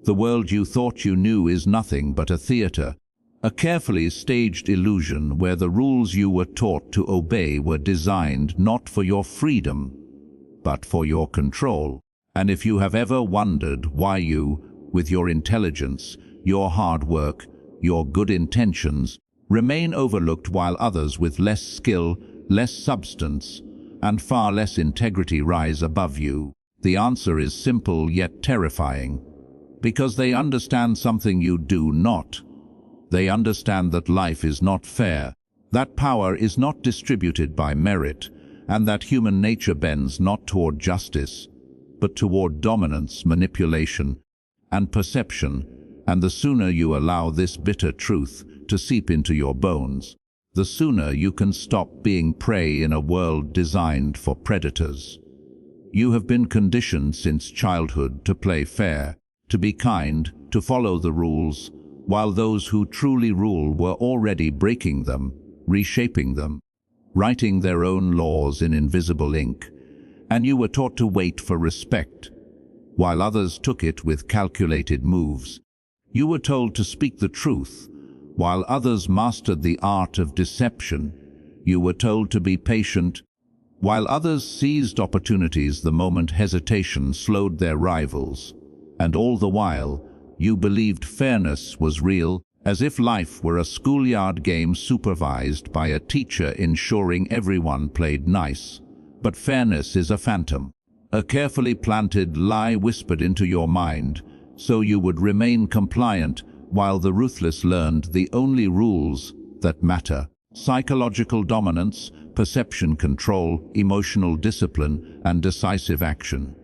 The world you thought you knew is nothing but a theater, a carefully staged illusion where the rules you were taught to obey were designed not for your freedom, but for your control. And if you have ever wondered why you, with your intelligence, your hard work, your good intentions, remain overlooked while others with less skill, less substance, and far less integrity rise above you, the answer is simple yet terrifying. Because they understand something you do not. They understand that life is not fair, that power is not distributed by merit, and that human nature bends not toward justice, but toward dominance, manipulation, and perception. And the sooner you allow this bitter truth to seep into your bones, the sooner you can stop being prey in a world designed for predators. You have been conditioned since childhood to play fair, to be kind, to follow the rules, while those who truly rule were already breaking them, reshaping them, writing their own laws in invisible ink. And you were taught to wait for respect, while others took it with calculated moves. You were told to speak the truth, while others mastered the art of deception. You were told to be patient, while others seized opportunities the moment hesitation slowed their rivals. And all the while, you believed fairness was real, as if life were a schoolyard game supervised by a teacher ensuring everyone played nice. But fairness is a phantom, a carefully planted lie whispered into your mind, so you would remain compliant while the ruthless learned the only rules that matter: psychological dominance, perception control, emotional discipline, and decisive action.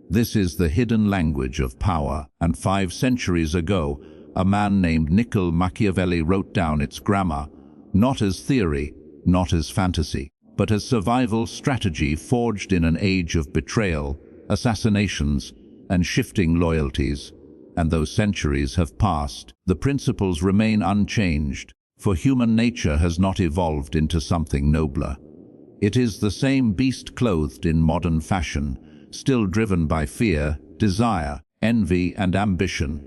This is the hidden language of power, and 5 centuries ago, a man named Niccolo Machiavelli wrote down its grammar, not as theory, not as fantasy, but as survival strategy forged in an age of betrayal, assassinations, and shifting loyalties. And though centuries have passed, the principles remain unchanged, for human nature has not evolved into something nobler. It is the same beast clothed in modern fashion, still driven by fear, desire, envy, and ambition.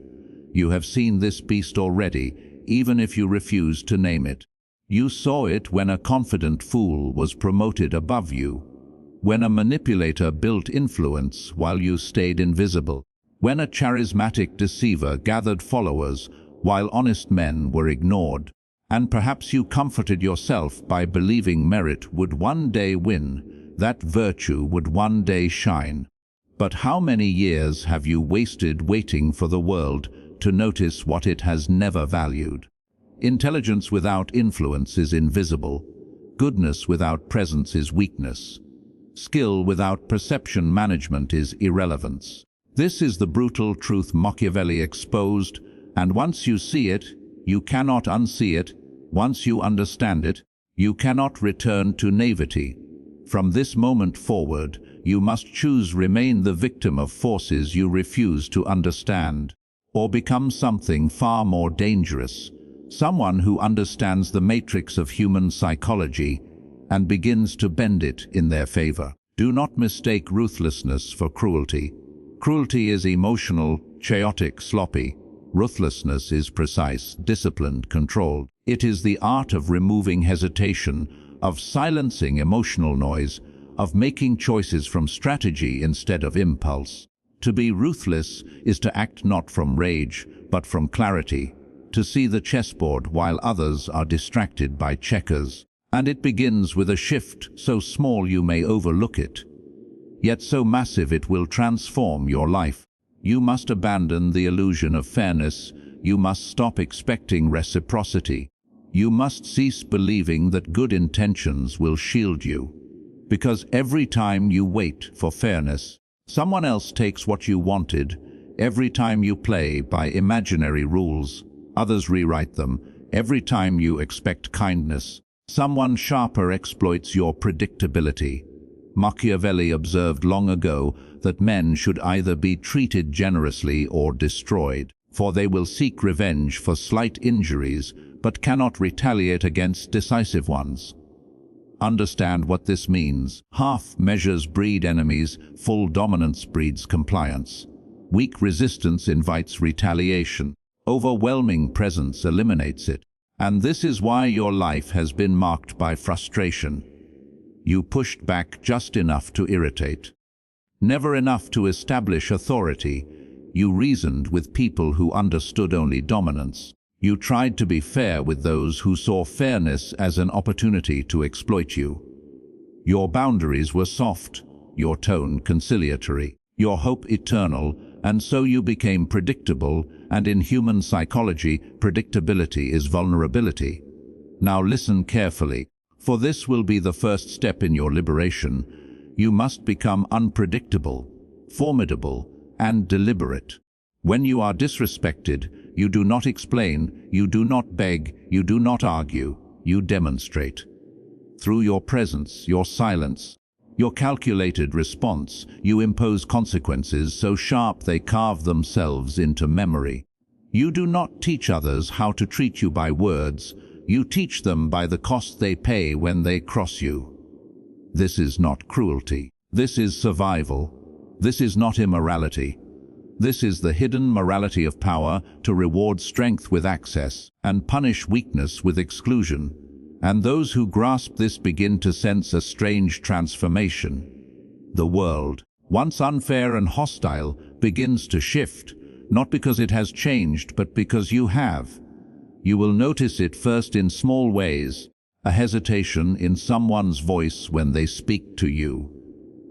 You have seen this beast already, even if you refuse to name it. You saw it when a confident fool was promoted above you, when a manipulator built influence while you stayed invisible, when a charismatic deceiver gathered followers while honest men were ignored. And perhaps you comforted yourself by believing merit would one day win, that virtue would one day shine. But how many years have you wasted waiting for the world to notice what it has never valued? Intelligence without influence is invisible. Goodness without presence is weakness. Skill without perception management is irrelevance. This is the brutal truth Machiavelli exposed, and once you see it, you cannot unsee it. Once you understand it, you cannot return to naivety. From this moment forward, you must choose remain the victim of forces you refuse to understand, or become something far more dangerous, someone who understands the matrix of human psychology and begins to bend it in their favor. Do not mistake ruthlessness for cruelty. Cruelty is emotional, chaotic, sloppy. Ruthlessness is precise, disciplined, controlled. It is the art of removing hesitation, of silencing emotional noise, of making choices from strategy instead of impulse. To be ruthless is to act not from rage, but from clarity, to see the chessboard while others are distracted by checkers. And it begins with a shift so small you may overlook it, yet so massive it will transform your life. You must abandon the illusion of fairness. You must stop expecting reciprocity. You must cease believing that good intentions will shield you. Because every time you wait for fairness, someone else takes what you wanted. Every time you play by imaginary rules, others rewrite them. Every time you expect kindness, someone sharper exploits your predictability. Machiavelli observed long ago that men should either be treated generously or destroyed, for they will seek revenge for slight injuries, but cannot retaliate against decisive ones. Understand what this means. Half measures breed enemies, full dominance breeds compliance. Weak resistance invites retaliation. Overwhelming presence eliminates it. And this is why your life has been marked by frustration. You pushed back just enough to irritate. Never enough to establish authority. You reasoned with people who understood only dominance. You tried to be fair with those who saw fairness as an opportunity to exploit you. Your boundaries were soft, your tone conciliatory, your hope eternal, and so you became predictable, and in human psychology, predictability is vulnerability. Now listen carefully, for this will be the first step in your liberation. You must become unpredictable, formidable, and deliberate. When you are disrespected, you do not explain, you do not beg, you do not argue, you demonstrate. Through your presence, your silence, your calculated response, you impose consequences so sharp they carve themselves into memory. You do not teach others how to treat you by words, you teach them by the cost they pay when they cross you. This is not cruelty. This is survival. This is not immorality. This is the hidden morality of power to reward strength with access and punish weakness with exclusion. And those who grasp this begin to sense a strange transformation. The world, once unfair and hostile, begins to shift, not because it has changed, but because you have. You will notice it first in small ways, a hesitation in someone's voice when they speak to you,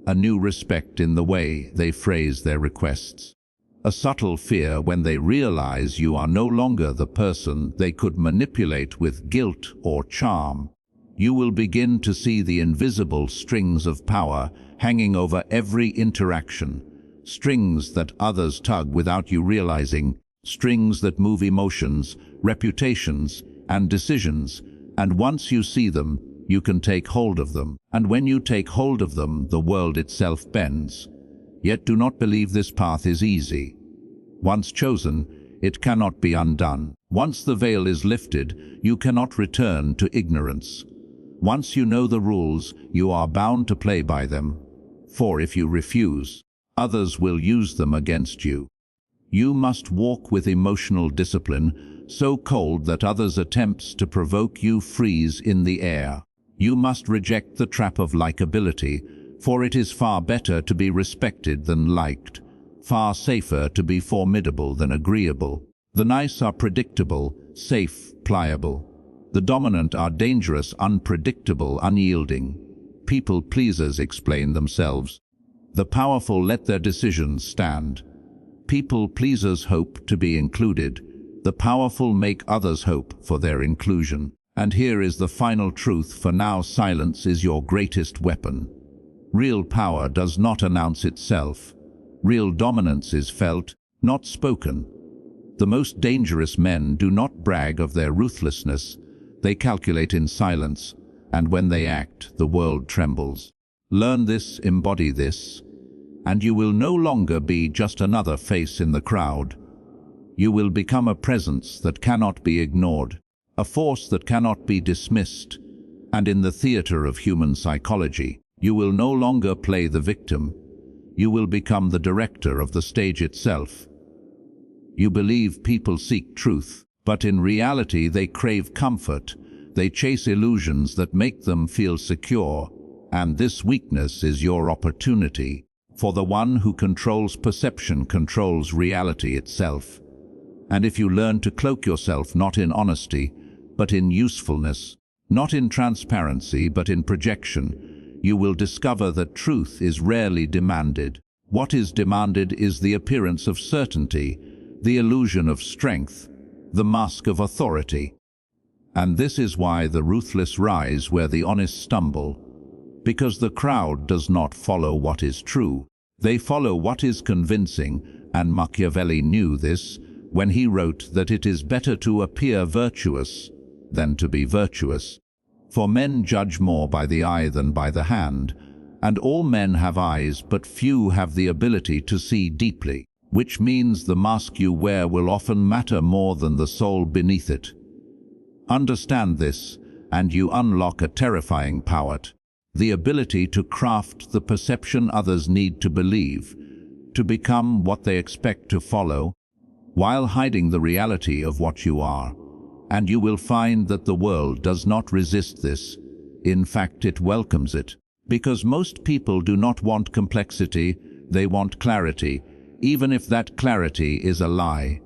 a new respect in the way they phrase their requests, a subtle fear when they realize you are no longer the person they could manipulate with guilt or charm. You will begin to see the invisible strings of power hanging over every interaction, strings that others tug without you realizing, strings that move emotions, reputations, and decisions, and once you see them, you can take hold of them. And when you take hold of them, the world itself bends. Yet do not believe this path is easy. Once chosen, it cannot be undone. Once the veil is lifted, you cannot return to ignorance. Once you know the rules, you are bound to play by them. For if you refuse, others will use them against you. You must walk with emotional discipline, so cold that others' attempts to provoke you freeze in the air. You must reject the trap of likability, for it is far better to be respected than liked, far safer to be formidable than agreeable. The nice are predictable, safe, pliable. The dominant are dangerous, unpredictable, unyielding. People pleasers explain themselves. The powerful let their decisions stand. People pleasers hope to be included. The powerful make others hope for their inclusion. And here is the final truth, for now silence is your greatest weapon. Real power does not announce itself. Real dominance is felt, not spoken. The most dangerous men do not brag of their ruthlessness. They calculate in silence, and when they act, the world trembles. Learn this, embody this, and you will no longer be just another face in the crowd. You will become a presence that cannot be ignored, a force that cannot be dismissed, and in the theater of human psychology, you will no longer play the victim. You will become the director of the stage itself. You believe people seek truth, but in reality they crave comfort. They chase illusions that make them feel secure, and this weakness is your opportunity. For the one who controls perception controls reality itself. And if you learn to cloak yourself not in honesty, but in usefulness, not in transparency, but in projection, you will discover that truth is rarely demanded. What is demanded is the appearance of certainty, the illusion of strength, the mask of authority. And this is why the ruthless rise where the honest stumble, because the crowd does not follow what is true. They follow what is convincing, and Machiavelli knew this when he wrote that it is better to appear virtuous than to be virtuous. For men judge more by the eye than by the hand, and all men have eyes, but few have the ability to see deeply, which means the mask you wear will often matter more than the soul beneath it. Understand this, and you unlock a terrifying power, the ability to craft the perception others need to believe, to become what they expect to follow, while hiding the reality of what you are. And you will find that the world does not resist this. In fact, it welcomes it. Because most people do not want complexity, they want clarity, even if that clarity is a lie.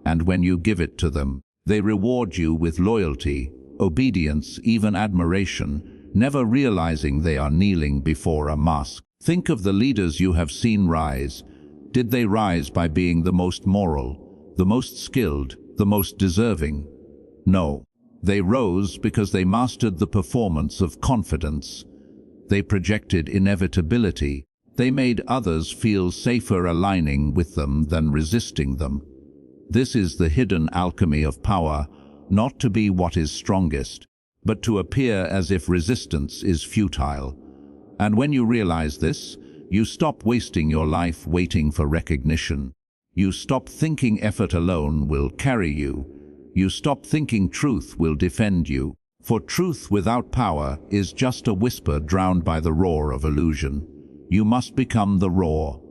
And when you give it to them, they reward you with loyalty, obedience, even admiration, never realizing they are kneeling before a mask. Think of the leaders you have seen rise. Did they rise by being the most moral, the most skilled, the most deserving? No. They rose because they mastered the performance of confidence. They projected inevitability. They made others feel safer aligning with them than resisting them. This is the hidden alchemy of power, not to be what is strongest, but to appear as if resistance is futile. And when you realize this, you stop wasting your life waiting for recognition. You stop thinking effort alone will carry you. You stop thinking truth will defend you. For truth without power is just a whisper drowned by the roar of illusion. You must become the roar.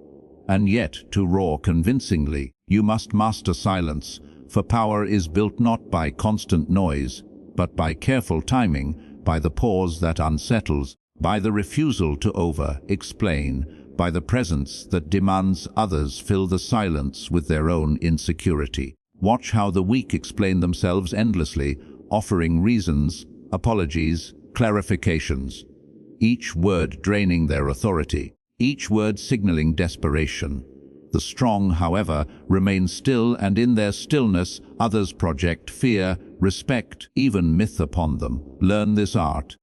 And yet, to roar convincingly, you must master silence, for power is built not by constant noise, but by careful timing, by the pause that unsettles, by the refusal to over-explain, by the presence that demands others fill the silence with their own insecurity. Watch how the weak explain themselves endlessly, offering reasons, apologies, clarifications, each word draining their authority, each word signaling desperation. The strong, however, remain still, and in their stillness others project fear, respect, even myth upon them. Learn this art,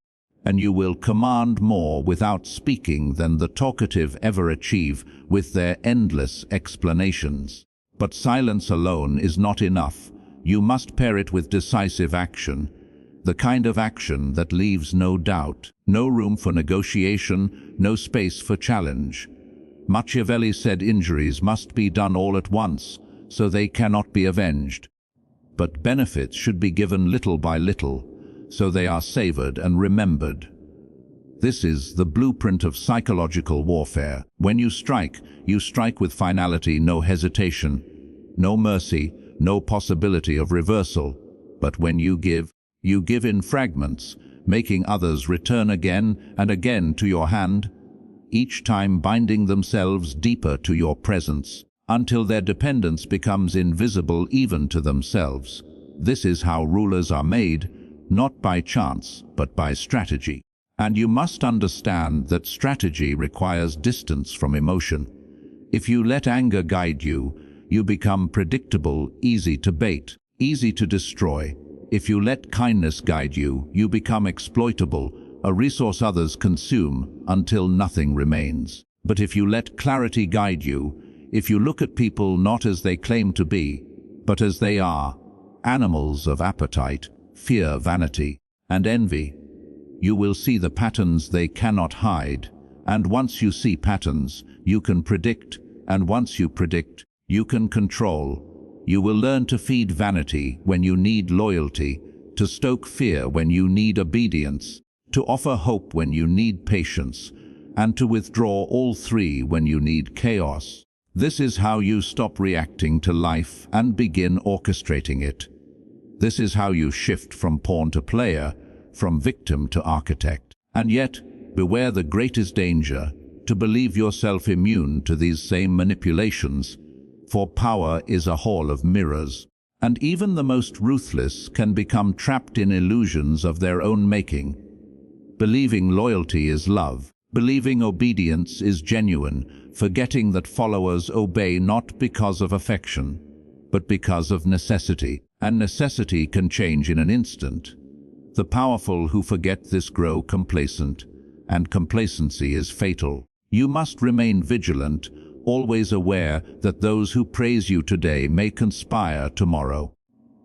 and you will command more without speaking than the talkative ever achieve with their endless explanations. But silence alone is not enough. You must pair it with decisive action, the kind of action that leaves no doubt, no room for negotiation, no space for challenge. Machiavelli said injuries must be done all at once, so they cannot be avenged. But benefits should be given little by little, so they are savored and remembered. This is the blueprint of psychological warfare. When you strike with finality, no hesitation, no mercy, no possibility of reversal. But when you give in fragments, making others return again and again to your hand, each time binding themselves deeper to your presence, until their dependence becomes invisible even to themselves. This is how rulers are made, not by chance, but by strategy. And you must understand that strategy requires distance from emotion. If you let anger guide you, you become predictable, easy to bait, easy to destroy. If you let kindness guide you, you become exploitable, a resource others consume until nothing remains. But if you let clarity guide you, if you look at people not as they claim to be, but as they are, animals of appetite, fear, vanity, and envy, you will see the patterns they cannot hide. And once you see patterns, you can predict, and once you predict, you can control. You will learn to feed vanity when you need loyalty, to stoke fear when you need obedience, to offer hope when you need patience, and to withdraw all three when you need chaos. This is how you stop reacting to life and begin orchestrating it. This is how you shift from pawn to player, from victim to architect. And yet, beware the greatest danger, to believe yourself immune to these same manipulations, for power is a hall of mirrors, and even the most ruthless can become trapped in illusions of their own making. Believing loyalty is love, believing obedience is genuine, forgetting that followers obey not because of affection, but because of necessity, and necessity can change in an instant. The powerful who forget this grow complacent, and complacency is fatal. You must remain vigilant, always aware that those who praise you today may conspire tomorrow,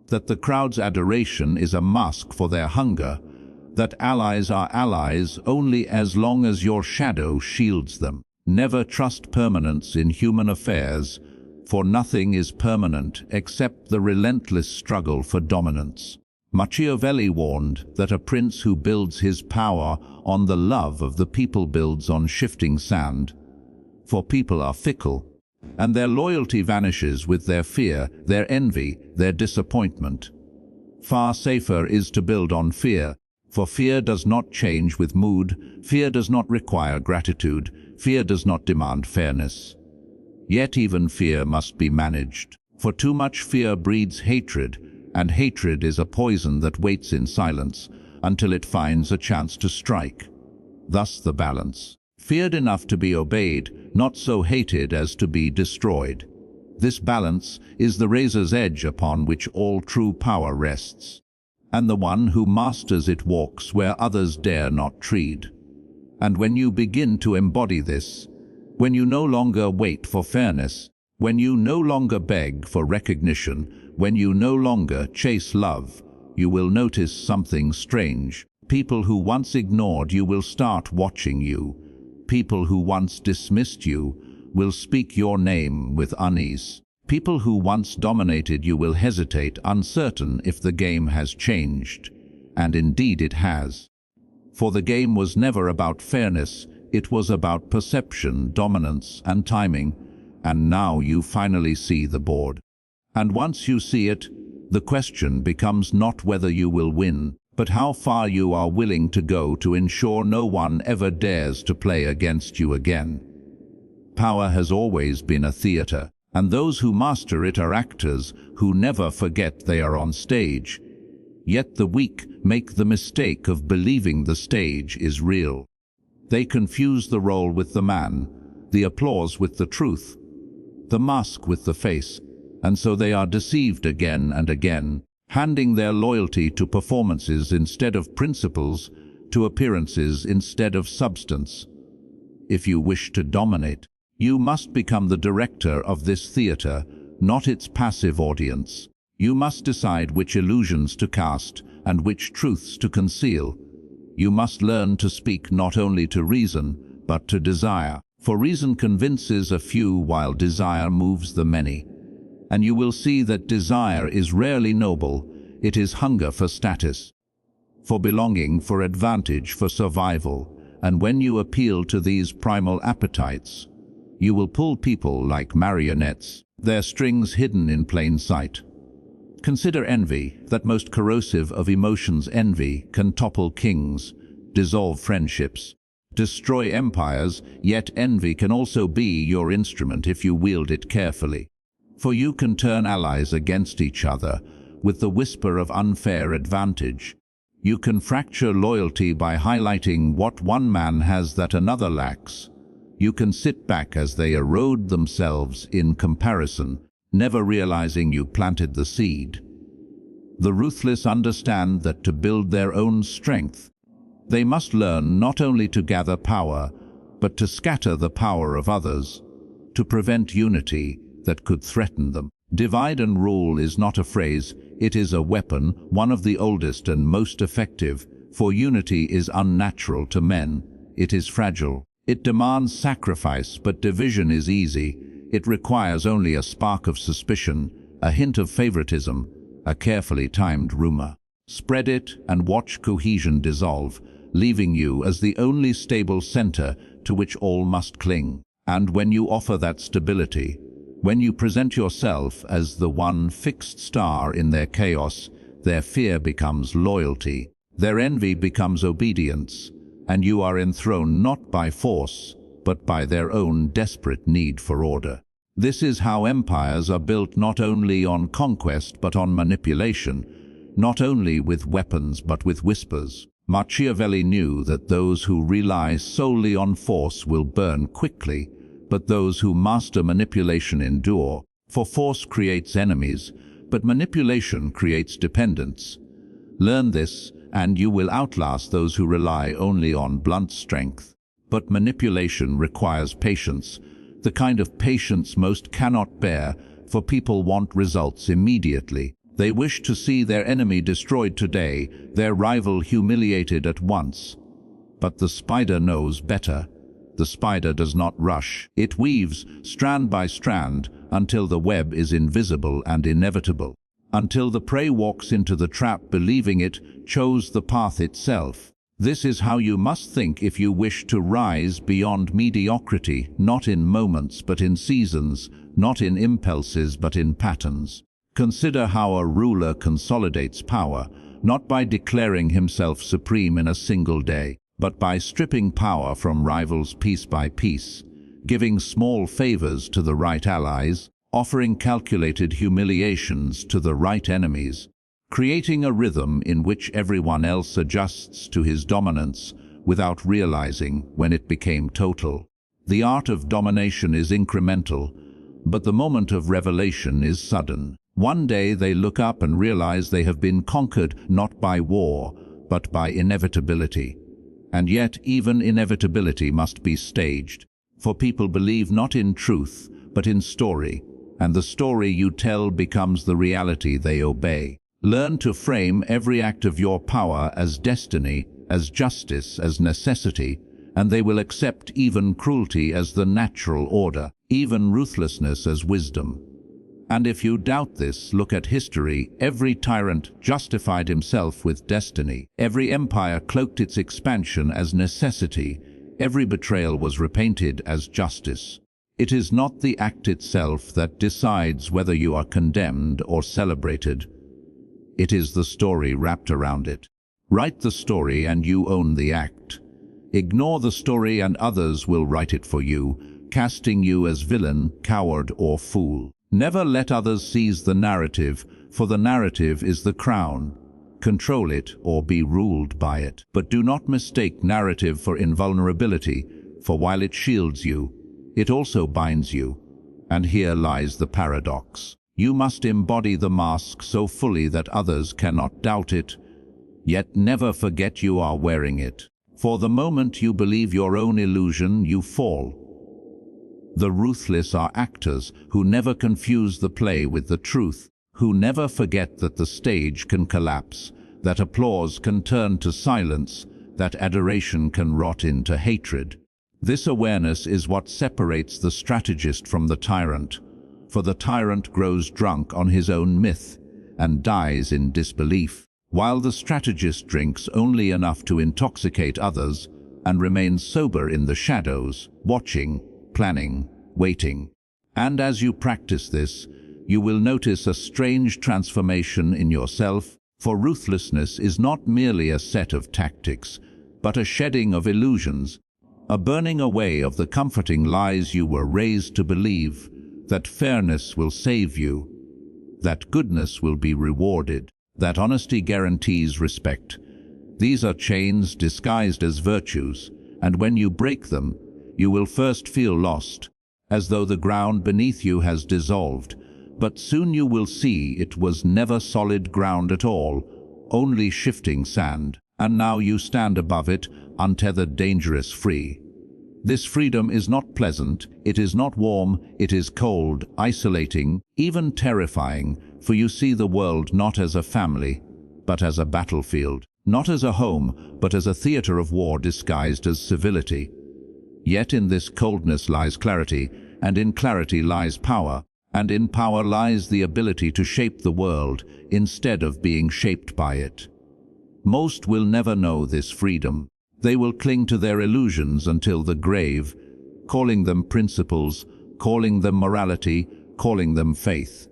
that the crowd's adoration is a mask for their hunger, that allies are allies only as long as your shadow shields them. Never trust permanence in human affairs, for nothing is permanent except the relentless struggle for dominance. Machiavelli warned that a prince who builds his power on the love of the people builds on shifting sand. For people are fickle, and their loyalty vanishes with their fear, their envy, their disappointment. Far safer is to build on fear, for fear does not change with mood, fear does not require gratitude, fear does not demand fairness. Yet even fear must be managed, for too much fear breeds hatred, and hatred is a poison that waits in silence until it finds a chance to strike. Thus the balance. Feared enough to be obeyed, not so hated as to be destroyed. This balance is the razor's edge upon which all true power rests, and the one who masters it walks where others dare not tread. And when you begin to embody this, when you no longer wait for fairness, when you no longer beg for recognition, when you no longer chase love, you will notice something strange. People who once ignored you will start watching you. People who once dismissed you will speak your name with unease. People who once dominated you will hesitate, uncertain if the game has changed. And indeed it has. For the game was never about fairness, it was about perception, dominance, and timing. And now you finally see the board. And once you see it, the question becomes not whether you will win, but how far you are willing to go to ensure no one ever dares to play against you again. Power has always been a theater, and those who master it are actors who never forget they are on stage. Yet the weak make the mistake of believing the stage is real. They confuse the role with the man, the applause with the truth, the mask with the face, and so they are deceived again and again, handing their loyalty to performances instead of principles, to appearances instead of substance. If you wish to dominate, you must become the director of this theater, not its passive audience. You must decide which illusions to cast and which truths to conceal. You must learn to speak not only to reason, but to desire, for reason convinces a few while desire moves the many. And you will see that desire is rarely noble, it is hunger for status, for belonging, for advantage, for survival. And when you appeal to these primal appetites, you will pull people like marionettes, their strings hidden in plain sight. Consider envy, that most corrosive of emotions. Envy can topple kings, dissolve friendships, destroy empires, yet envy can also be your instrument if you wield it carefully. For you can turn allies against each other with the whisper of unfair advantage. You can fracture loyalty by highlighting what one man has that another lacks. You can sit back as they erode themselves in comparison, never realizing you planted the seed. The ruthless understand that to build their own strength, they must learn not only to gather power, but to scatter the power of others, to prevent unity that could threaten them. Divide and rule is not a phrase, it is a weapon, one of the oldest and most effective, for unity is unnatural to men. It is fragile. It demands sacrifice, but division is easy. It requires only a spark of suspicion, a hint of favoritism, a carefully timed rumor. Spread it and watch cohesion dissolve, leaving you as the only stable center to which all must cling. And when you offer that stability, when you present yourself as the one fixed star in their chaos, their fear becomes loyalty, their envy becomes obedience, and you are enthroned not by force, but by their own desperate need for order. This is how empires are built, not only on conquest but on manipulation, not only with weapons but with whispers. Machiavelli knew that those who rely solely on force will burn quickly, but those who master manipulation endure. For force creates enemies, but manipulation creates dependence. Learn this, and you will outlast those who rely only on blunt strength. But manipulation requires patience, the kind of patience most cannot bear, for people want results immediately. They wish to see their enemy destroyed today, their rival humiliated at once. But the spider knows better. The spider does not rush. It weaves, strand by strand, until the web is invisible and inevitable. Until the prey walks into the trap believing it chose the path itself. This is how you must think if you wish to rise beyond mediocrity, not in moments but in seasons, not in impulses but in patterns. Consider how a ruler consolidates power, not by declaring himself supreme in a single day, but by stripping power from rivals piece by piece, giving small favors to the right allies, offering calculated humiliations to the right enemies, creating a rhythm in which everyone else adjusts to his dominance without realizing when it became total. The art of domination is incremental, but the moment of revelation is sudden. One day they look up and realize they have been conquered not by war, but by inevitability. And yet even inevitability must be staged, for people believe not in truth, but in story, and the story you tell becomes the reality they obey. Learn to frame every act of your power as destiny, as justice, as necessity, and they will accept even cruelty as the natural order, even ruthlessness as wisdom. And if you doubt this, look at history. Every tyrant justified himself with destiny. Every empire cloaked its expansion as necessity. Every betrayal was repainted as justice. It is not the act itself that decides whether you are condemned or celebrated. It is the story wrapped around it. Write the story and you own the act. Ignore the story and others will write it for you, casting you as villain, coward, or fool. Never let others seize the narrative, for the narrative is the crown. Control it or be ruled by it. But do not mistake narrative for invulnerability, for while it shields you, it also binds you. And here lies the paradox. You must embody the mask so fully that others cannot doubt it, yet never forget you are wearing it. For the moment you believe your own illusion, you fall. The ruthless are actors who never confuse the play with the truth, who never forget that the stage can collapse, that applause can turn to silence, that adoration can rot into hatred. This awareness is what separates the strategist from the tyrant. For the tyrant grows drunk on his own myth and dies in disbelief, while the strategist drinks only enough to intoxicate others and remains sober in the shadows, watching, planning, waiting. And as you practice this, you will notice a strange transformation in yourself, for ruthlessness is not merely a set of tactics, but a shedding of illusions, a burning away of the comforting lies you were raised to believe, that fairness will save you, that goodness will be rewarded, that honesty guarantees respect. These are chains disguised as virtues, and when you break them, you will first feel lost, as though the ground beneath you has dissolved, but soon you will see it was never solid ground at all, only shifting sand, and now you stand above it, untethered, dangerous, free. This freedom is not pleasant, it is not warm, it is cold, isolating, even terrifying, for you see the world not as a family, but as a battlefield, not as a home, but as a theater of war disguised as civility. Yet in this coldness lies clarity, and in clarity lies power, and in power lies the ability to shape the world instead of being shaped by it. Most will never know this freedom. They will cling to their illusions until the grave, calling them principles, calling them morality, calling them faith.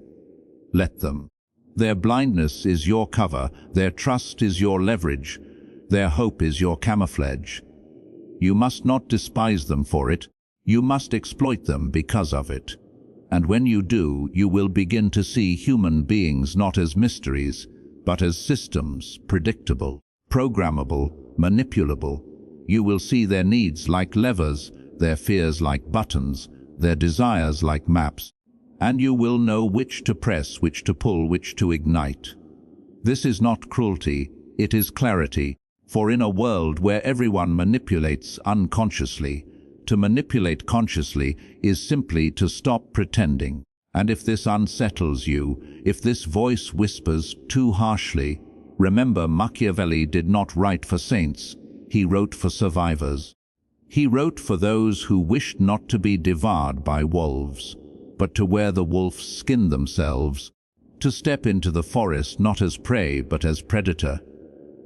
Let them. Their blindness is your cover, their trust is your leverage, their hope is your camouflage. You must not despise them for it, you must exploit them because of it. And when you do, you will begin to see human beings not as mysteries, but as systems, predictable, programmable, manipulable. You will see their needs like levers, their fears like buttons, their desires like maps, and you will know which to press, which to pull, which to ignite. This is not cruelty, it is clarity, for in a world where everyone manipulates unconsciously, to manipulate consciously is simply to stop pretending. And if this unsettles you, if this voice whispers too harshly, remember Machiavelli did not write for saints, he wrote for survivors. He wrote for those who wished not to be devoured by wolves, but to wear the wolf's skin themselves, to step into the forest not as prey but as predator.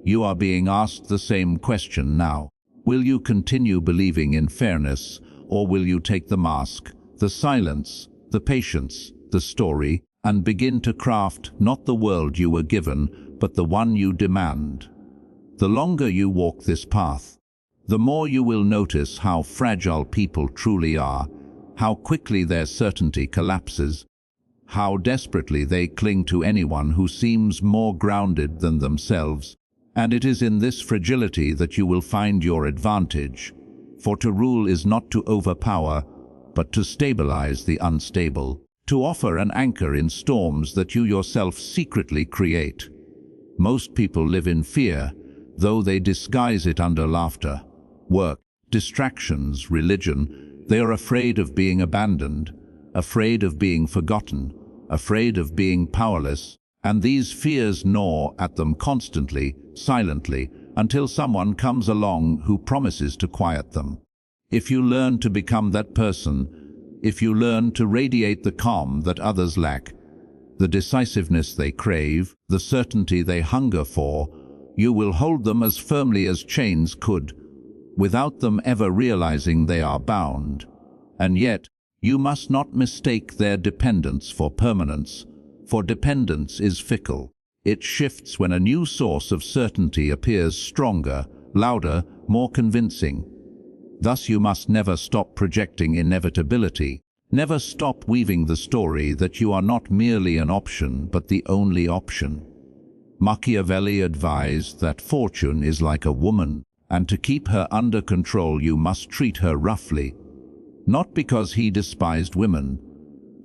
You are being asked the same question now. Will you continue believing in fairness, or will you take the mask, the silence, the patience, the story, and begin to craft not the world you were given, but the one you demand? The longer you walk this path, the more you will notice how fragile people truly are, how quickly their certainty collapses, how desperately they cling to anyone who seems more grounded than themselves. And it is in this fragility that you will find your advantage, for to rule is not to overpower, but to stabilize the unstable, to offer an anchor in storms that you yourself secretly create. Most people live in fear, though they disguise it under laughter, work, distractions, religion. They are afraid of being abandoned, afraid of being forgotten, afraid of being powerless, and these fears gnaw at them constantly, silently, until someone comes along who promises to quiet them. If you learn to become that person, if you learn to radiate the calm that others lack, the decisiveness they crave, the certainty they hunger for, you will hold them as firmly as chains could, without them ever realizing they are bound. And yet, you must not mistake their dependence for permanence, for dependence is fickle. It shifts when a new source of certainty appears stronger, louder, more convincing. Thus you must never stop projecting inevitability, never stop weaving the story that you are not merely an option but the only option. Machiavelli advised that fortune is like a woman, and to keep her under control you must treat her roughly, not because he despised women,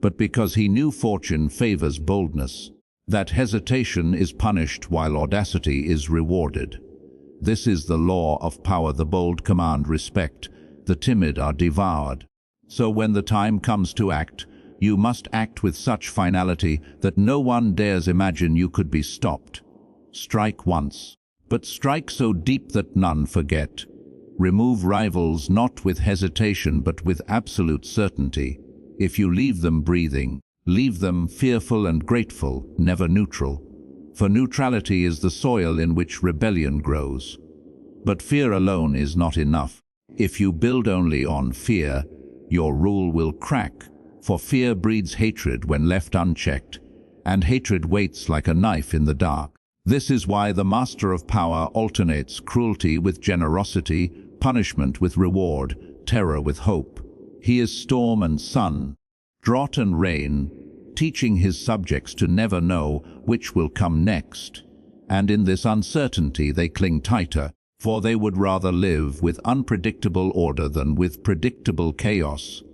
but because he knew fortune favors boldness, that hesitation is punished while audacity is rewarded. This is the law of power. The bold command respect, the timid are devoured. So when the time comes to act, you must act with such finality that no one dares imagine you could be stopped. Strike once, but strike so deep that none forget. Remove rivals not with hesitation but with absolute certainty. If you leave them breathing, leave them fearful and grateful, never neutral. For neutrality is the soil in which rebellion grows. But fear alone is not enough. If you build only on fear, your rule will crack, for fear breeds hatred when left unchecked, and hatred waits like a knife in the dark. This is why the master of power alternates cruelty with generosity, punishment with reward, terror with hope. He is storm and sun, drought and rain, teaching his subjects to never know which will come next. And in this uncertainty they cling tighter, for they would rather live with unpredictable order than with predictable chaos.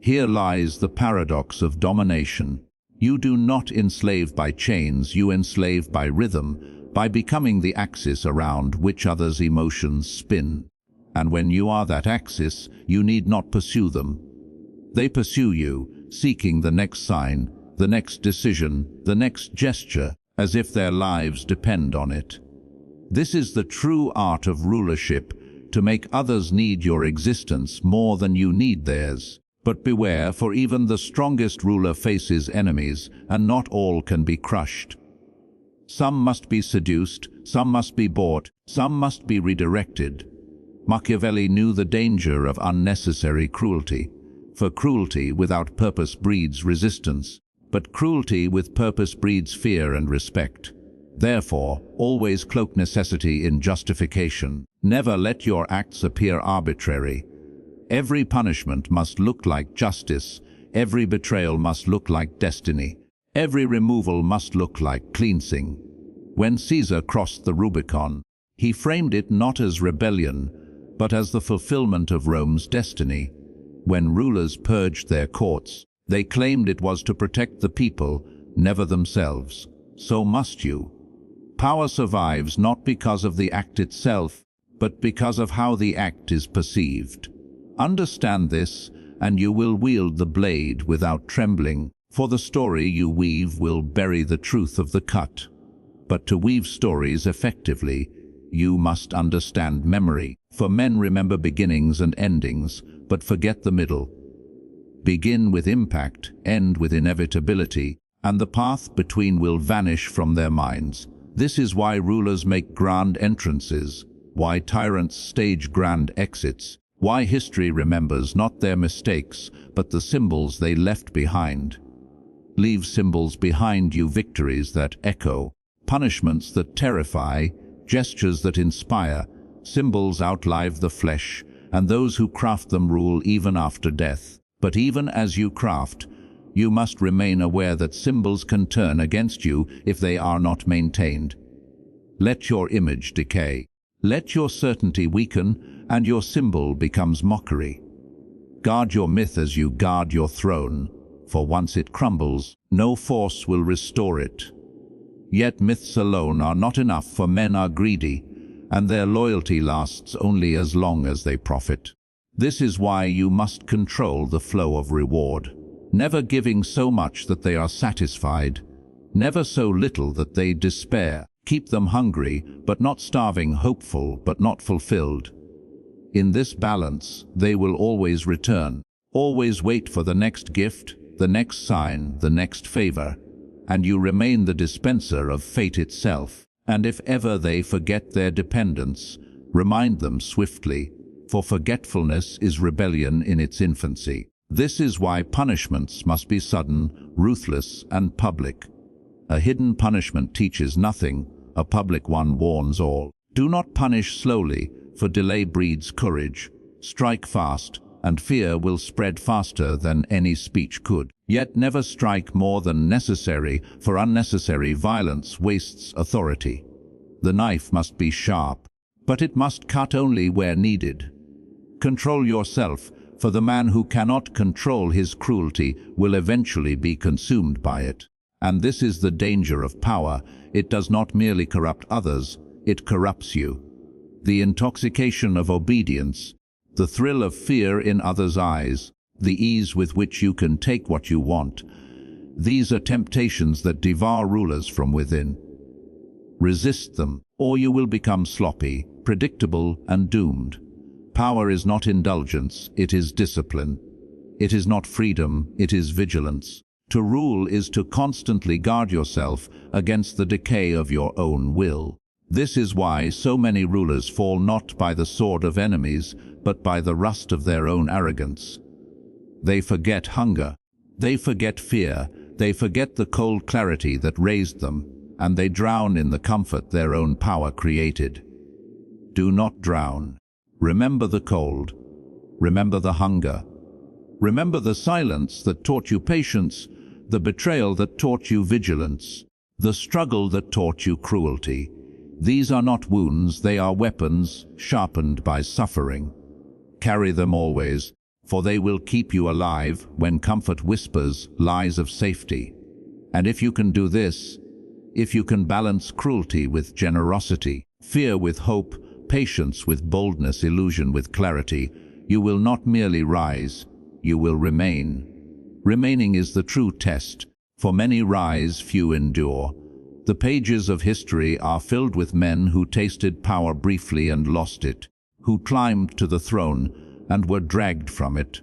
Here lies the paradox of domination. You do not enslave by chains, you enslave by rhythm, by becoming the axis around which others' emotions spin. And when you are that axis, you need not pursue them. They pursue you, seeking the next sign, the next decision, the next gesture, as if their lives depend on it. This is the true art of rulership, to make others need your existence more than you need theirs. But beware, for even the strongest ruler faces enemies, and not all can be crushed. Some must be seduced, some must be bought, some must be redirected. Machiavelli knew the danger of unnecessary cruelty, for cruelty without purpose breeds resistance, but cruelty with purpose breeds fear and respect. Therefore, always cloak necessity in justification. Never let your acts appear arbitrary. Every punishment must look like justice, every betrayal must look like destiny, every removal must look like cleansing. When Caesar crossed the Rubicon, he framed it not as rebellion, but as the fulfillment of Rome's destiny. When rulers purged their courts, they claimed it was to protect the people, never themselves. So must you. Power survives not because of the act itself, but because of how the act is perceived. Understand this, and you will wield the blade without trembling, for the story you weave will bury the truth of the cut. But to weave stories effectively, you must understand memory, for men remember beginnings and endings, but forget the middle. Begin with impact, end with inevitability, and the path between will vanish from their minds. This is why rulers make grand entrances, why tyrants stage grand exits, why history remembers not their mistakes, but the symbols they left behind. Leave symbols behind you, victories that echo, punishments that terrify, gestures that inspire. Symbols outlive the flesh, and those who craft them rule even after death. But even as you craft, you must remain aware that symbols can turn against you if they are not maintained. Let your image decay. Let your certainty weaken, and your symbol becomes mockery. Guard your myth as you guard your throne, for once it crumbles, no force will restore it. Yet myths alone are not enough, for men are greedy, and their loyalty lasts only as long as they profit. This is why you must control the flow of reward, never giving so much that they are satisfied, never so little that they despair. Keep them hungry, but not starving, hopeful, but not fulfilled. In this balance, they will always return, always wait for the next gift, the next sign, the next favor, and you remain the dispenser of fate itself. And if ever they forget their dependence, remind them swiftly, for forgetfulness is rebellion in its infancy. This is why punishments must be sudden, ruthless, and public. A hidden punishment teaches nothing, a public one warns all. Do not punish slowly, for delay breeds courage. Strike fast, and fear will spread faster than any speech could. Yet never strike more than necessary, for unnecessary violence wastes authority. The knife must be sharp, but it must cut only where needed. Control yourself, for the man who cannot control his cruelty will eventually be consumed by it. And this is the danger of power. It does not merely corrupt others, it corrupts you. The intoxication of obedience, the thrill of fear in others' eyes, the ease with which you can take what you want. These are temptations that devour rulers from within. Resist them, or you will become sloppy, predictable, and doomed. Power is not indulgence, it is discipline. It is not freedom, it is vigilance. To rule is to constantly guard yourself against the decay of your own will. This is why so many rulers fall not by the sword of enemies, but by the rust of their own arrogance. They forget hunger, they forget fear, they forget the cold clarity that raised them, and they drown in the comfort their own power created. Do not drown. Remember the cold. Remember the hunger. Remember the silence that taught you patience, the betrayal that taught you vigilance, the struggle that taught you cruelty. These are not wounds, they are weapons sharpened by suffering. Carry them always, for they will keep you alive when comfort whispers lies of safety. And if you can do this, if you can balance cruelty with generosity, fear with hope, patience with boldness, illusion with clarity, you will not merely rise, you will remain. Remaining is the true test, for many rise, few endure. The pages of history are filled with men who tasted power briefly and lost it, who climbed to the throne and were dragged from it,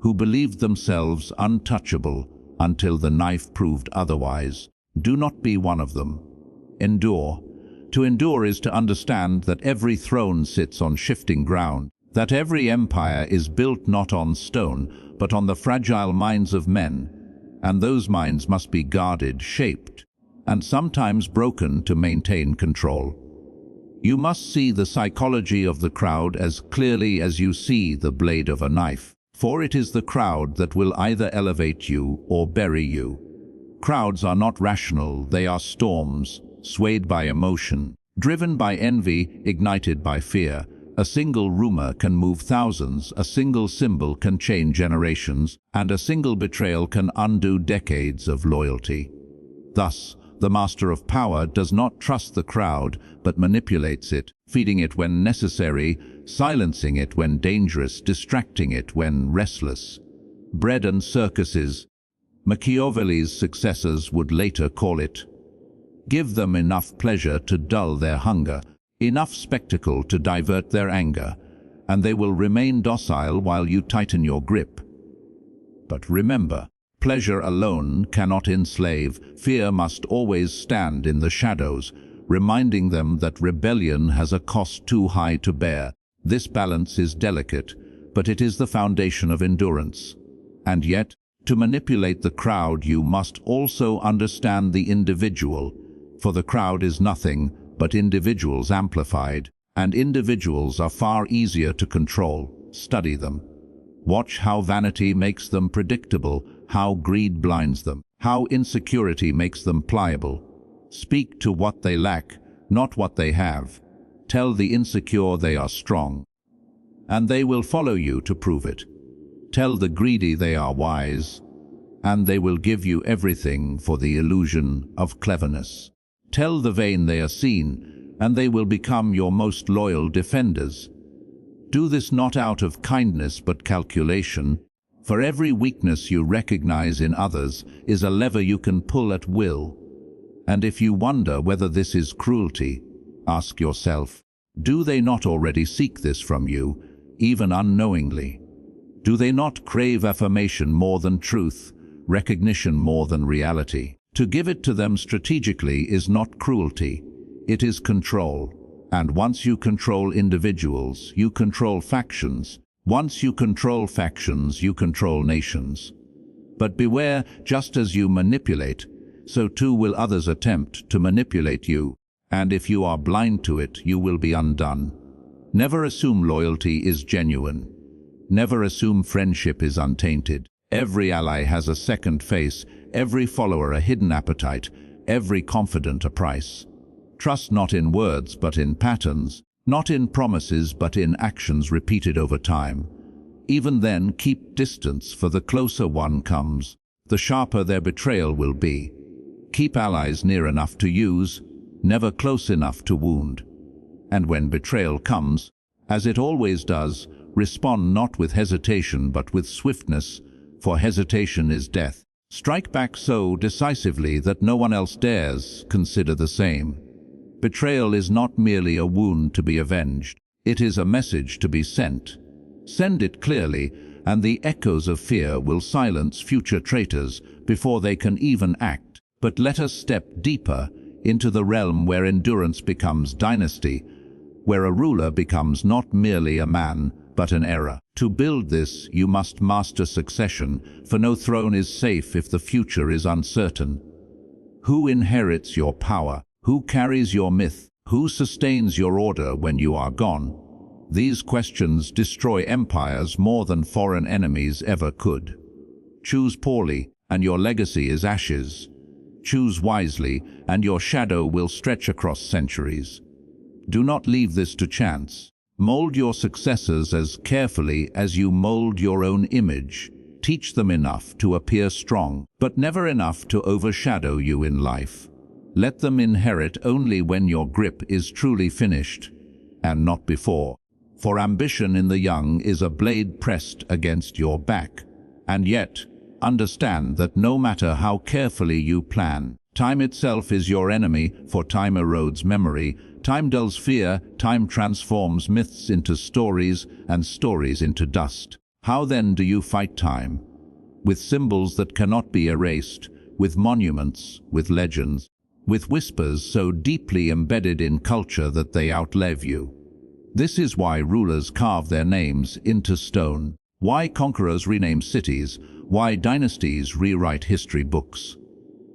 who believed themselves untouchable until the knife proved otherwise. Do not be one of them. Endure. To endure is to understand that every throne sits on shifting ground, that every empire is built not on stone, but on the fragile minds of men, and those minds must be guarded, shaped, and sometimes broken to maintain control. You must see the psychology of the crowd as clearly as you see the blade of a knife, for it is the crowd that will either elevate you or bury you. Crowds are not rational, they are storms, swayed by emotion, driven by envy, ignited by fear. A single rumor can move thousands, a single symbol can change generations, and a single betrayal can undo decades of loyalty. Thus, the master of power does not trust the crowd, but manipulates it, feeding it when necessary, silencing it when dangerous, distracting it when restless. Bread and circuses, Machiavelli's successors would later call it. Give them enough pleasure to dull their hunger, enough spectacle to divert their anger, and they will remain docile while you tighten your grip. But remember, pleasure alone cannot enslave. Fear must always stand in the shadows, reminding them that rebellion has a cost too high to bear. This balance is delicate, but it is the foundation of endurance. And yet, to manipulate the crowd, you must also understand the individual, for the crowd is nothing but individuals amplified, and individuals are far easier to control. Study them. Watch how vanity makes them predictable, how greed blinds them, how insecurity makes them pliable. Speak to what they lack, not what they have. Tell the insecure they are strong, and they will follow you to prove it. Tell the greedy they are wise, and they will give you everything for the illusion of cleverness. Tell the vain they are seen, and they will become your most loyal defenders. Do this not out of kindness but calculation, for every weakness you recognize in others is a lever you can pull at will. And if you wonder whether this is cruelty, ask yourself, do they not already seek this from you, even unknowingly? Do they not crave affirmation more than truth, recognition more than reality? To give it to them strategically is not cruelty, it is control. And once you control individuals, you control factions. Once you control factions, you control nations. But beware, just as you manipulate, so too will others attempt to manipulate you, and if you are blind to it, you will be undone. Never assume loyalty is genuine. Never assume friendship is untainted. Every ally has a second face, every follower a hidden appetite, every confidant a price. Trust not in words but in patterns, not in promises but in actions repeated over time. Even then, keep distance, for the closer one comes, the sharper their betrayal will be. Keep allies near enough to use, never close enough to wound. And when betrayal comes, as it always does, respond not with hesitation but with swiftness, for hesitation is death. Strike back so decisively that no one else dares consider the same. Betrayal is not merely a wound to be avenged, it is a message to be sent. Send it clearly, and the echoes of fear will silence future traitors before they can even act. But let us step deeper into the realm where endurance becomes dynasty, where a ruler becomes not merely a man, but an era. To build this, you must master succession, for no throne is safe if the future is uncertain. Who inherits your power? Who carries your myth? Who sustains your order when you are gone? These questions destroy empires more than foreign enemies ever could. Choose poorly, and your legacy is ashes. Choose wisely, and your shadow will stretch across centuries. Do not leave this to chance. Mold your successors as carefully as you mold your own image. Teach them enough to appear strong, but never enough to overshadow you in life. Let them inherit only when your grip is truly finished, and not before. For ambition in the young is a blade pressed against your back. And yet, understand that no matter how carefully you plan, time itself is your enemy, for time erodes memory, time dulls fear, time transforms myths into stories, and stories into dust. How then do you fight time? With symbols that cannot be erased, with monuments, with legends, with whispers so deeply embedded in culture that they outlive you. This is why rulers carve their names into stone, why conquerors rename cities, why dynasties rewrite history books.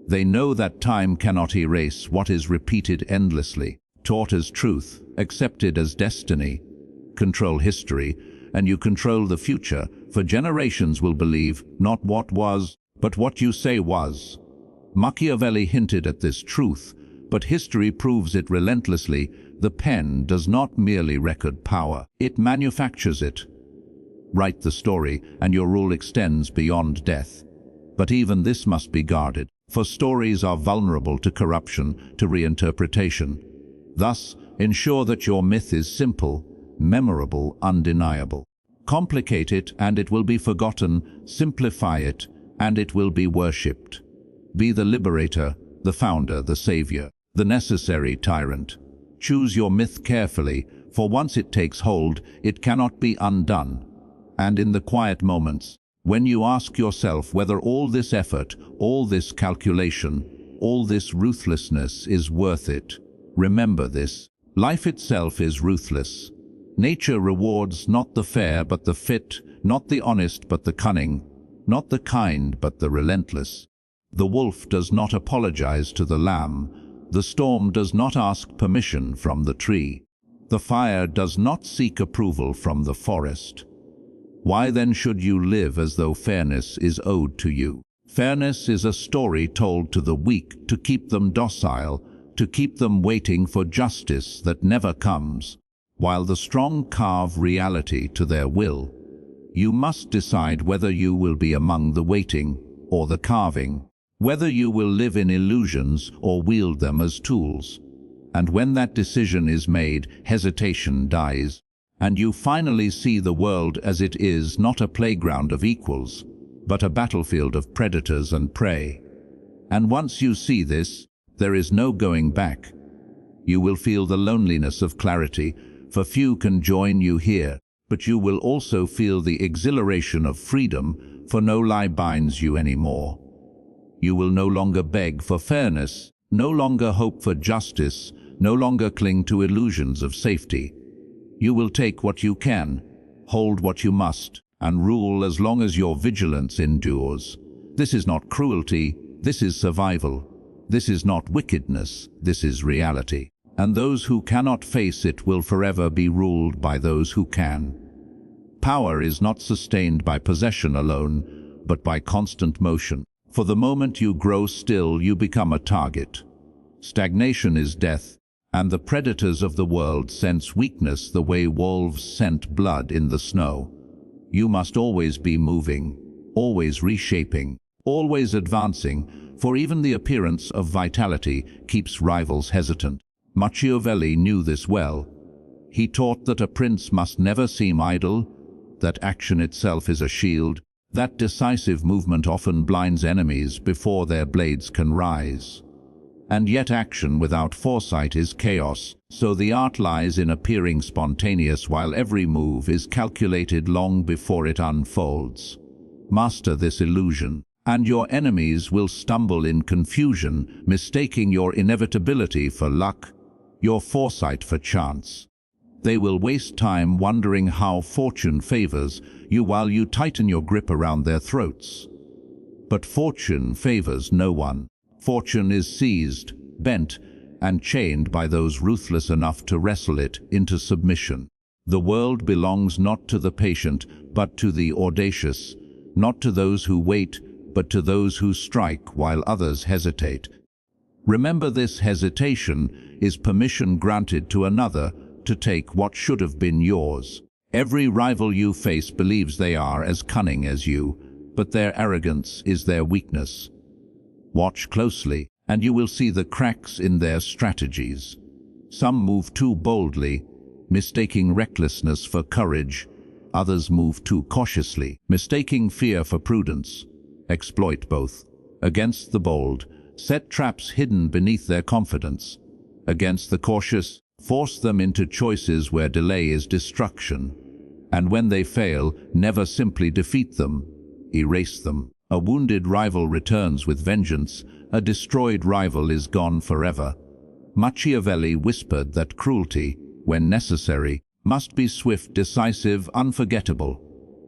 They know that time cannot erase what is repeated endlessly, taught as truth, accepted as destiny. Control history, and you control the future, for generations will believe not what was, but what you say was. Machiavelli hinted at this truth, but history proves it relentlessly. The pen does not merely record power, it manufactures it. Write the story, and your rule extends beyond death. But even this must be guarded, for stories are vulnerable to corruption, to reinterpretation. Thus, ensure that your myth is simple, memorable, undeniable. Complicate it, and it will be forgotten. Simplify it, and it will be worshipped. Be the liberator, the founder, the savior, the necessary tyrant. Choose your myth carefully, for once it takes hold, it cannot be undone. And in the quiet moments, when you ask yourself whether all this effort, all this calculation, all this ruthlessness is worth it, Remember this. Life itself is ruthless. Nature rewards not the fair but the fit, not the honest but the cunning, not the kind but the relentless. The wolf does not apologize to the lamb. The storm does not ask permission from the tree. The fire does not seek approval from the forest. Why then should you live as though fairness is owed to you? Fairness is a story told to the weak to keep them docile, to keep them waiting for justice that never comes, while the strong carve reality to their will. You must decide whether you will be among the waiting or the carving, whether you will live in illusions or wield them as tools. And when that decision is made, hesitation dies, and you finally see the world as it is, not a playground of equals, but a battlefield of predators and prey. And once you see this, there is no going back. You will feel the loneliness of clarity, for few can join you here, but you will also feel the exhilaration of freedom, for no lie binds you anymore. You will no longer beg for fairness, no longer hope for justice, no longer cling to illusions of safety. You will take what you can, hold what you must, and rule as long as your vigilance endures. This is not cruelty, this is survival. This is not wickedness, this is reality. And those who cannot face it will forever be ruled by those who can. Power is not sustained by possession alone, but by constant motion. For the moment you grow still, you become a target. Stagnation is death, and the predators of the world sense weakness the way wolves scent blood in the snow. You must always be moving, always reshaping, always advancing, for even the appearance of vitality keeps rivals hesitant. Machiavelli knew this well. He taught that a prince must never seem idle, that action itself is a shield, that decisive movement often blinds enemies before their blades can rise. And yet action without foresight is chaos, so the art lies in appearing spontaneous while every move is calculated long before it unfolds. Master this illusion, and your enemies will stumble in confusion, mistaking your inevitability for luck, your foresight for chance. They will waste time wondering how fortune favors you while you tighten your grip around their throats. But fortune favors no one. Fortune is seized, bent, and chained by those ruthless enough to wrestle it into submission. The world belongs not to the patient, but to the audacious, not to those who wait, but to those who strike while others hesitate. Remember, this hesitation is permission granted to another to take what should have been yours. Every rival you face believes they are as cunning as you, but their arrogance is their weakness. Watch closely, and you will see the cracks in their strategies. Some move too boldly, mistaking recklessness for courage. Others move too cautiously, mistaking fear for prudence. Exploit both. Against the bold, set traps hidden beneath their confidence. Against the cautious, force them into choices where delay is destruction. And when they fail, never simply defeat them, erase them. A wounded rival returns with vengeance, a destroyed rival is gone forever. Machiavelli whispered that cruelty, when necessary, must be swift, decisive, unforgettable.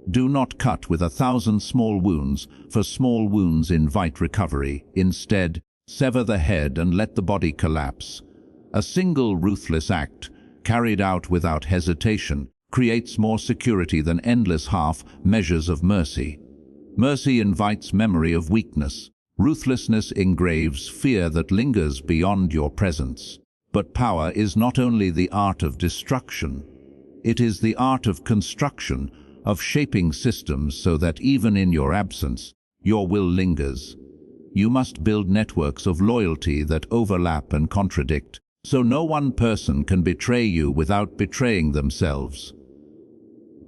Do not cut with 1,000 small wounds, for small wounds invite recovery. Instead, sever the head and let the body collapse. A single ruthless act, carried out without hesitation, creates more security than endless half measures of mercy. Mercy invites memory of weakness. Ruthlessness engraves fear that lingers beyond your presence. But power is not only the art of destruction. It is the art of construction, of shaping systems so that even in your absence, your will lingers. You must build networks of loyalty that overlap and contradict, so no one person can betray you without betraying themselves.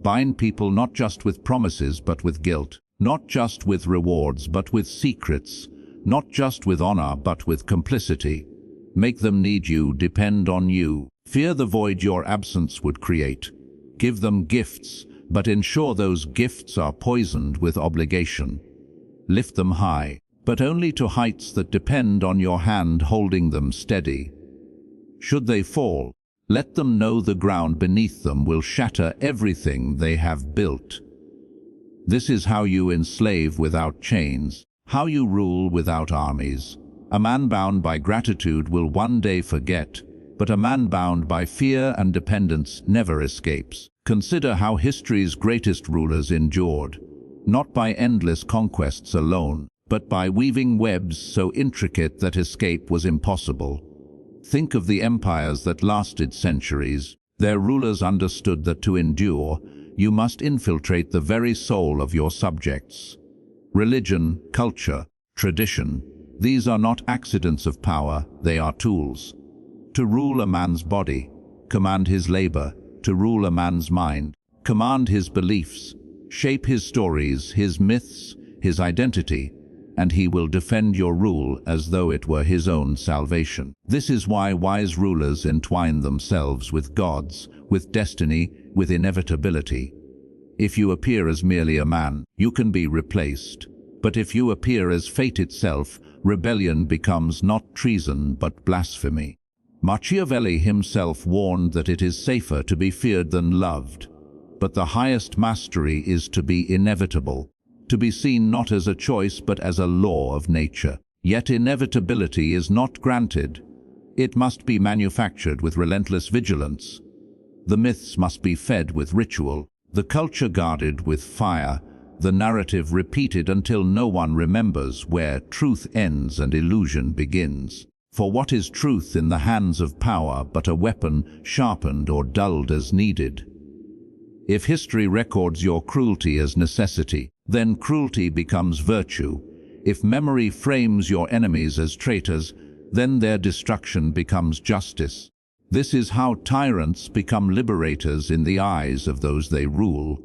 Bind people not just with promises but with guilt. Not just with rewards, but with secrets. Not just with honor, but with complicity. Make them need you, depend on you. Fear the void your absence would create. Give them gifts, but ensure those gifts are poisoned with obligation. Lift them high, but only to heights that depend on your hand holding them steady. Should they fall, let them know the ground beneath them will shatter everything they have built. This is how you enslave without chains, how you rule without armies. A man bound by gratitude will one day forget, but a man bound by fear and dependence never escapes. Consider how history's greatest rulers endured, not by endless conquests alone, but by weaving webs so intricate that escape was impossible. Think of the empires that lasted centuries. Their rulers understood that to endure, you must infiltrate the very soul of your subjects. Religion, culture, tradition, these are not accidents of power, they are tools. To rule a man's body, command his labor; to rule a man's mind, command his beliefs, shape his stories, his myths, his identity, and he will defend your rule as though it were his own salvation. This is why wise rulers entwine themselves with gods, with destiny, with inevitability. If you appear as merely a man, you can be replaced. But if you appear as fate itself, rebellion becomes not treason but blasphemy. Machiavelli himself warned that it is safer to be feared than loved. But the highest mastery is to be inevitable, to be seen not as a choice but as a law of nature. Yet inevitability is not granted. It must be manufactured with relentless vigilance. The myths must be fed with ritual, the culture guarded with fire, the narrative repeated until no one remembers where truth ends and illusion begins. For what is truth in the hands of power but a weapon sharpened or dulled as needed? If history records your cruelty as necessity, then cruelty becomes virtue. If memory frames your enemies as traitors, then their destruction becomes justice. This is how tyrants become liberators in the eyes of those they rule,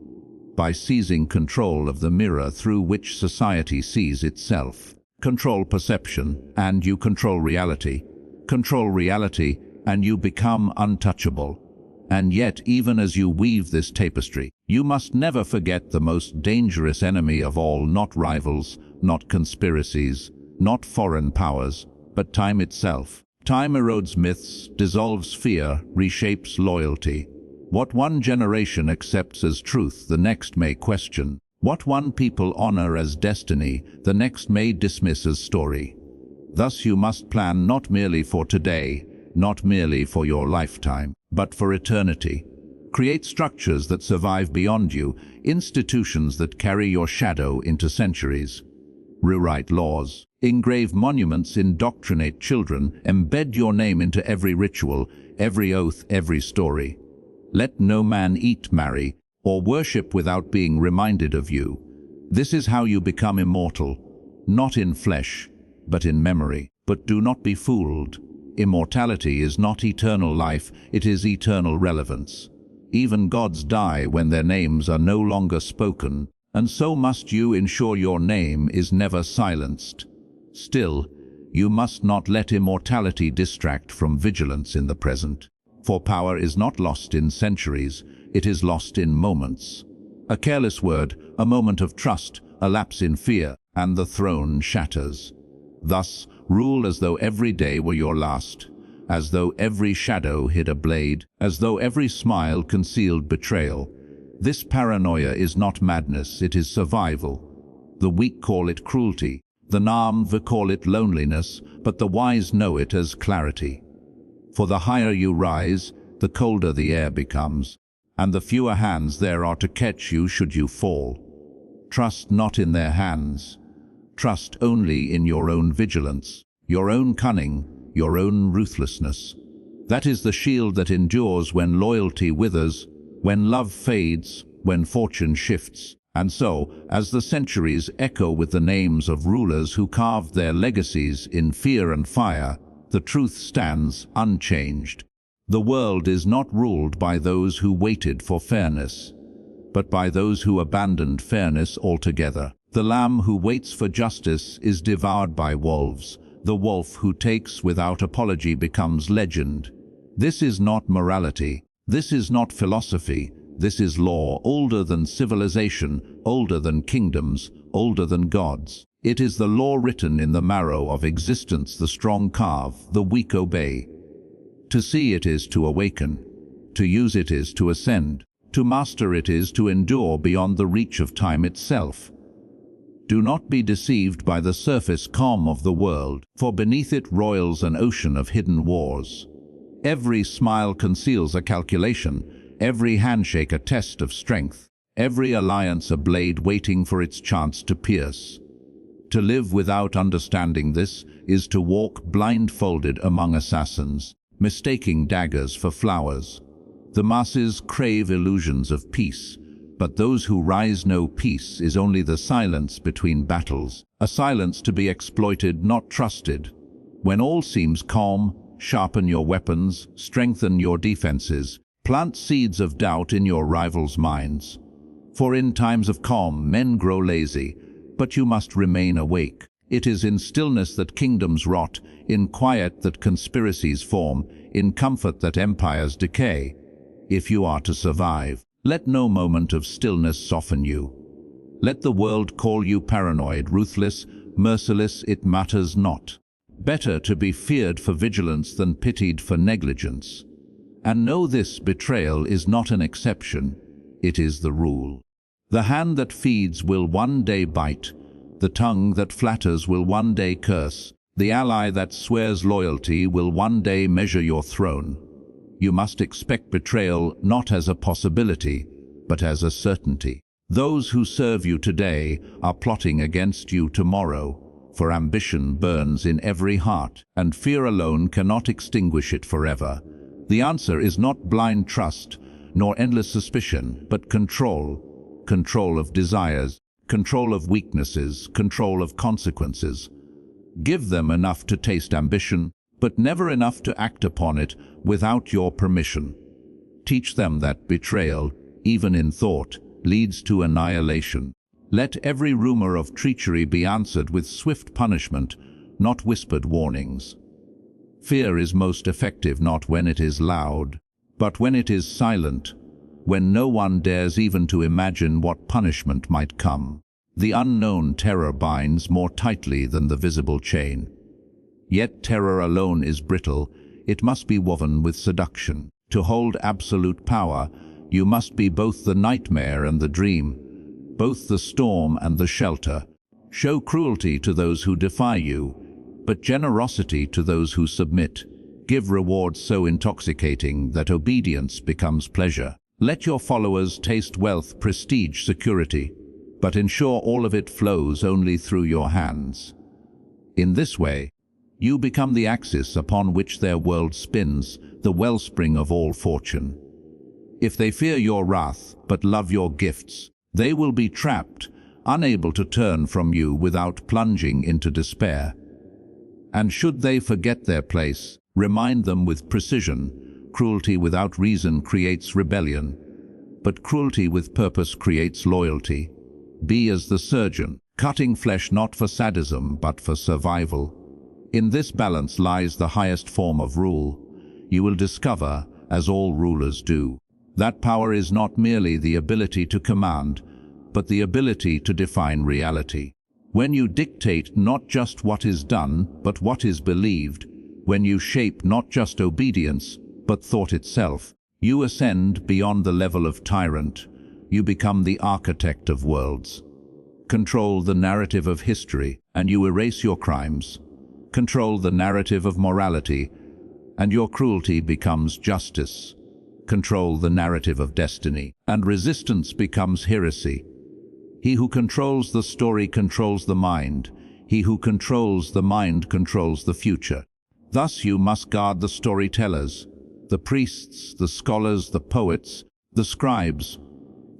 by seizing control of the mirror through which society sees itself. Control perception, and you control reality. Control reality, and you become untouchable. And yet, even as you weave this tapestry, you must never forget the most dangerous enemy of all, not rivals, not conspiracies, not foreign powers, but time itself. Time erodes myths, dissolves fear, reshapes loyalty. What one generation accepts as truth, the next may question. What one people honor as destiny, the next may dismiss as story. Thus you must plan not merely for today, not merely for your lifetime, but for eternity. Create structures that survive beyond you, institutions that carry your shadow into centuries. Rewrite laws, engrave monuments, indoctrinate children, embed your name into every ritual, every oath, every story. Let no man eat, marry, or worship without being reminded of you. This is how you become immortal, not in flesh, but in memory. But do not be fooled. Immortality is not eternal life, it is eternal relevance. Even gods die when their names are no longer spoken, and so must you ensure your name is never silenced. Still, you must not let immortality distract from vigilance in the present. For power is not lost in centuries, it is lost in moments. A careless word, a moment of trust, a lapse in fear, and the throne shatters. Thus, rule as though every day were your last, as though every shadow hid a blade, as though every smile concealed betrayal. This paranoia is not madness, it is survival. The weak call it cruelty, the naive call it loneliness, but the wise know it as clarity. For the higher you rise, the colder the air becomes, and the fewer hands there are to catch you should you fall. Trust not in their hands. Trust only in your own vigilance, your own cunning, your own ruthlessness. That is the shield that endures when loyalty withers, when love fades, when fortune shifts. And so, as the centuries echo with the names of rulers who carved their legacies in fear and fire, the truth stands unchanged. The world is not ruled by those who waited for fairness, but by those who abandoned fairness altogether. The lamb who waits for justice is devoured by wolves. The wolf who takes without apology becomes legend. This is not morality. This is not philosophy. This is law, older than civilization, older than kingdoms, older than gods. It is the law written in the marrow of existence. The strong carve, the weak obey. To see it is to awaken. To use it is to ascend. To master it is to endure beyond the reach of time itself. Do not be deceived by the surface calm of the world, for beneath it roils an ocean of hidden wars. Every smile conceals a calculation, every handshake a test of strength, every alliance a blade waiting for its chance to pierce. To live without understanding this is to walk blindfolded among assassins, mistaking daggers for flowers. The masses crave illusions of peace, but those who rise know peace is only the silence between battles, a silence to be exploited, not trusted. When all seems calm, sharpen your weapons, strengthen your defenses, plant seeds of doubt in your rivals' minds. For in times of calm men grow lazy, but you must remain awake. It is in stillness that kingdoms rot, in quiet that conspiracies form, in comfort that empires decay. If you are to survive, let no moment of stillness soften you. Let the world call you paranoid, ruthless, merciless, it matters not. Better to be feared for vigilance than pitied for negligence. And know this: betrayal is not an exception, it is the rule. The hand that feeds will one day bite, the tongue that flatters will one day curse, the ally that swears loyalty will one day measure your throne. You must expect betrayal not as a possibility, but as a certainty. Those who serve you today are plotting against you tomorrow, for ambition burns in every heart, and fear alone cannot extinguish it forever. The answer is not blind trust, nor endless suspicion, but control. Control of desires, control of weaknesses, control of consequences. Give them enough to taste ambition, but never enough to act upon it without your permission. Teach them that betrayal, even in thought, leads to annihilation. Let every rumor of treachery be answered with swift punishment, not whispered warnings. Fear is most effective not when it is loud, but when it is silent, when no one dares even to imagine what punishment might come. The unknown terror binds more tightly than the visible chain. Yet terror alone is brittle, it must be woven with seduction. To hold absolute power, you must be both the nightmare and the dream, both the storm and the shelter. Show cruelty to those who defy you, but generosity to those who submit. Give rewards so intoxicating that obedience becomes pleasure. Let your followers taste wealth, prestige, security, but ensure all of it flows only through your hands. In this way, you become the axis upon which their world spins, the wellspring of all fortune. If they fear your wrath, but love your gifts, they will be trapped, unable to turn from you without plunging into despair. And should they forget their place, remind them with precision. Cruelty without reason creates rebellion, but cruelty with purpose creates loyalty. Be as the surgeon, cutting flesh not for sadism but for survival. In this balance lies the highest form of rule. You will discover, as all rulers do, that power is not merely the ability to command, but the ability to define reality. When you dictate not just what is done, but what is believed, when you shape not just obedience, but thought itself, you ascend beyond the level of tyrant. You become the architect of worlds. Control the narrative of history, and you erase your crimes. Control the narrative of morality, and your cruelty becomes justice. Control the narrative of destiny, and resistance becomes heresy. He who controls the story controls the mind. He who controls the mind controls the future. Thus you must guard the storytellers, the priests, the scholars, the poets, the scribes,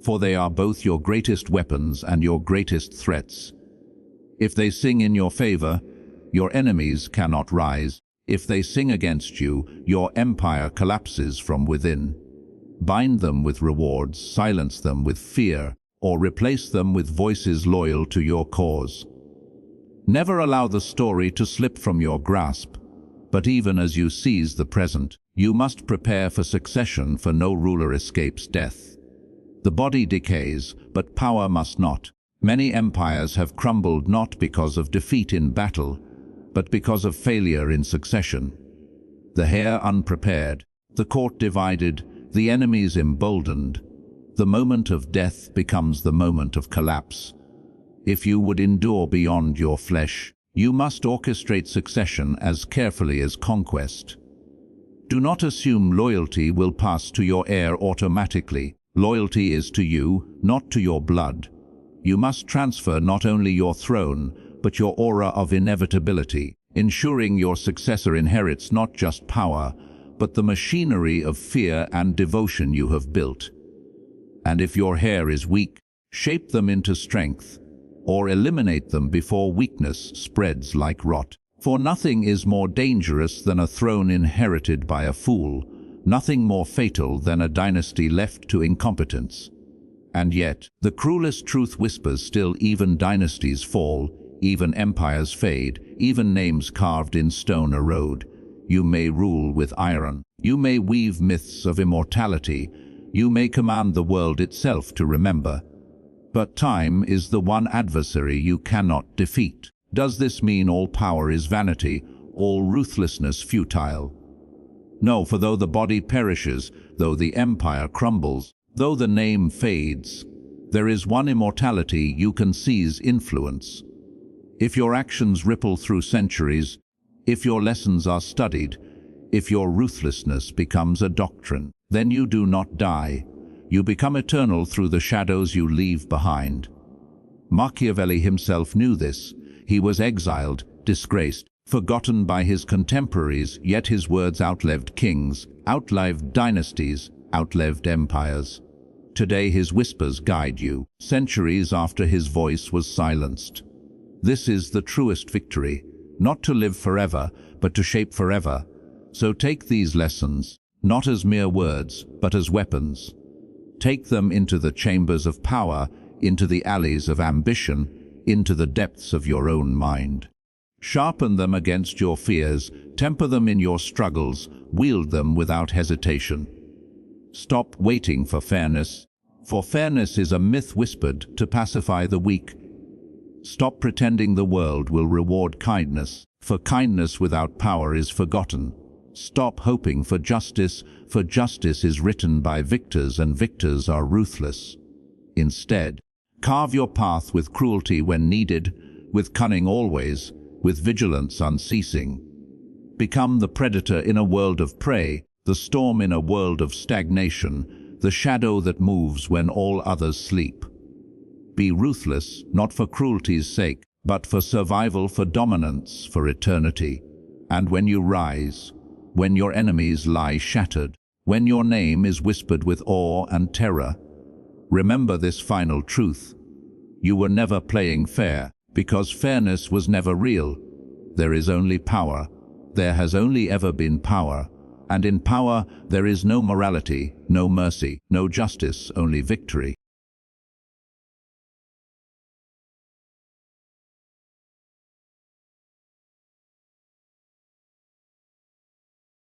for they are both your greatest weapons and your greatest threats. If they sing in your favor, your enemies cannot rise. If they sing against you, your empire collapses from within. Bind them with rewards, silence them with fear, or replace them with voices loyal to your cause. Never allow the story to slip from your grasp, but even as you seize the present, you must prepare for succession, for no ruler escapes death. The body decays, but power must not. Many empires have crumbled not because of defeat in battle, but because of failure in succession. The heir unprepared, the court divided, the enemies emboldened. The moment of death becomes the moment of collapse. If you would endure beyond your flesh, you must orchestrate succession as carefully as conquest. Do not assume loyalty will pass to your heir automatically. Loyalty is to you, not to your blood. You must transfer not only your throne, but your aura of inevitability, ensuring your successor inherits not just power, but the machinery of fear and devotion you have built. And if your heir is weak, shape them into strength, or eliminate them before weakness spreads like rot. For nothing is more dangerous than a throne inherited by a fool, nothing more fatal than a dynasty left to incompetence. And yet, the cruelest truth whispers still: even dynasties fall, even empires fade, even names carved in stone erode. You may rule with iron, you may weave myths of immortality, you may command the world itself to remember. But time is the one adversary you cannot defeat. Does this mean all power is vanity, all ruthlessness futile? No, for though the body perishes, though the empire crumbles, though the name fades, there is one immortality you can seize: influence. If your actions ripple through centuries, if your lessons are studied, if your ruthlessness becomes a doctrine, then you do not die. You become eternal through the shadows you leave behind. Machiavelli himself knew this. He was exiled, disgraced, forgotten by his contemporaries, yet his words outlived kings, outlived dynasties, outlived empires. Today his whispers guide you, centuries after his voice was silenced. This is the truest victory, not to live forever, but to shape forever. So take these lessons, not as mere words, but as weapons. Take them into the chambers of power, into the alleys of ambition, into the depths of your own mind. Sharpen them against your fears, temper them in your struggles, wield them without hesitation. Stop waiting for fairness is a myth whispered to pacify the weak. Stop pretending the world will reward kindness, for kindness without power is forgotten. Stop hoping for justice is written by victors, and victors are ruthless. Instead, carve your path with cruelty when needed, with cunning always, with vigilance unceasing. Become the predator in a world of prey, the storm in a world of stagnation, the shadow that moves when all others sleep. Be ruthless, not for cruelty's sake, but for survival, for dominance, for eternity. And when you rise, when your enemies lie shattered, when your name is whispered with awe and terror, remember this final truth: you were never playing fair, because fairness was never real. There is only power. There has only ever been power. And in power there is no morality, no mercy, no justice, only victory.